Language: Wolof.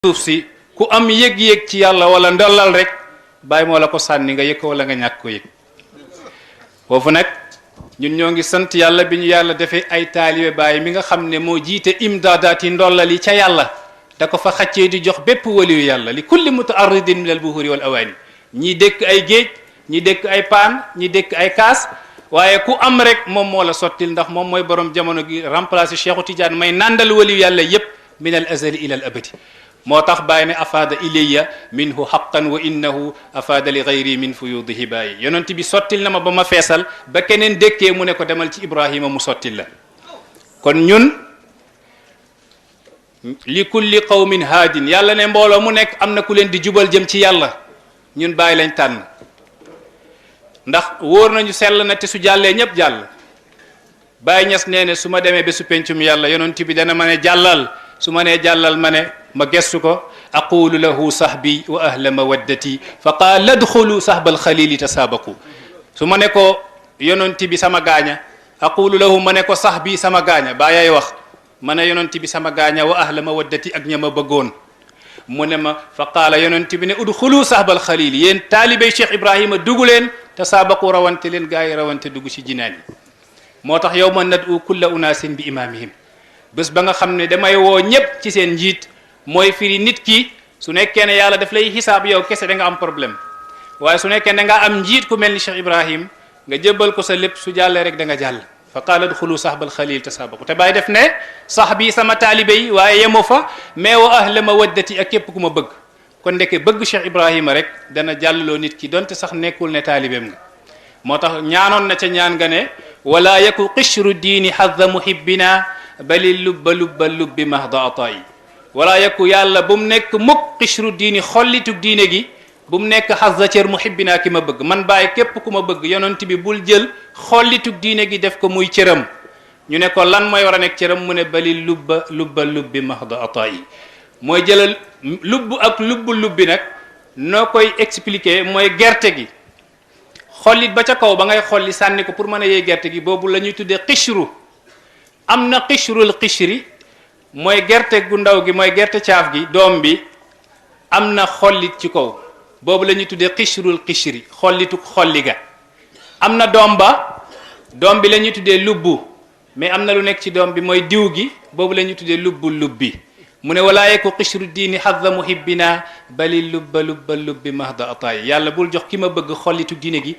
suuf si ku am yëg-yëg ci yàlla wala ndollal rek bàyyi moo la ko sànni nga yëg ko wala nga ñàkk ko yëg foofu nag ñun ñoo ngi sant yàlla bi ñu yàlla defee ay taalibe bàyyi mi nga xam ne moo jiite imdaadaat yi ndollal yi ca yàlla da ko fa xaccee di jox bépp waliyu yàlla li kulli mutaaridin min al buhuri wal awaani ñii dëkk ay géej ñi dëkk ay paan ñi dëkk ay kaas waaye ku am rek moom moo la sottil ndax moom mooy borom jamono gi remplacé Cheikhu Tidiane may nandal waliyu yàlla yépp min al azali ila al abadi moo tax bàyyi ne afaada ilayya minhu haqqan wa innahu afaada li gayri min fuyudihi bàyyi yonent bi sottil na ma ba ma feesal ba keneen dëkkee mu ne ko demal ci Ibrahima mu sottil la kon ñun li kulli qawmin haadin yàlla ne mbooloo mu nekk am na ku leen di jubal jëm ci yàlla ñun bàyyi lañ tànn ndax wóor nañu sell na te su jàllee ñëpp jàll Baay Ñas nee ne su ma demee ba su pencum yàlla yonent bi dana ma ne jàllal su ma nee jàllal ma ne ma gestu ko aqulu lahu sahbi wa ahla mawaddati fa qaala adxulu sahbal xalili tasaabaqu su ma ne ko yonent bi sama gaaña aqulu lahu ma ne ko sahbi sama gaaña bàyyay wax ma ne yonent bi sama gaaña wa ahla mawaddati ak ña ma bëggoon mu ne ma fa qaala yonent bi ne udxulu sahbal xalil yéen taalibey Cheikh Ibrahima dugg leen tasaabaqu rawante leen gaa yi rawante dugg ci jinaan yi moo tax yawma nad'u kulla unaasin bi imaamihim bés ba nga xam ne damay woo ñëpp ci seen njiit mooy firi nit ki su nekkee ne yàlla daf lay xisaab yow kese da nga am problème waaye su nekkee da nga am njiit ku mel ni Cheikh Ibrahim nga jébbal ko sa lépp su jàllee rek da nga jàll fa qaala adxulu sahbal xalil tasaabaqu te bàyyi def ne sax bi sama taalibe yi waaye yemo fa mais wa ahla mawaddati ak képp ku ma bëgg kon ndeke bëgg Cheikh Ibrahima rek dana jàlloo nit ki donte sax nekkul ne taalibeem nga moo tax ñaanoon na ca ñaan nga ne wala yaku qishru diini hadda muhibbina bali lubba lubba lubbi mahda ataayi wala yaku yàlla bu mu nekk mukk qishru diini xollitug diine gi bu mu nekk hadda cër muhibbina ki ma bëgg man bàyyi képp ku ma bëgg yonent bi bul jël xollitug diine gi def ko muy cëram ñu ne ko lan mooy war a nekk cëram mu ne bali lubba lubba lubbi mahda ataayi mooy jëlal lubb ak lubbi nag noo koy expliquer mooy gerte gi xollit ba ca kaw ba ngay xolli sànni ko pour mën a yee gerte gi boobu la ñuy tuddee xishru am na xishrul xishri mooy gerte gu ndaw gi mooy gerte caaf gi doom bi am na xollit ci kaw boobu la ñuy tuddee xishrul xishri xollitu xolli ga am na doom bi la ñuy tuddee lubbu mais am na lu nekk ci doom bi mooy diw gi boobu la ñuy tuddee lubbi mu ne walaa yeku xishru diini hadda muhibbina bali lubba lubbi mahda ataayi yàlla bul jox ki ma bëgg xollitu diine gi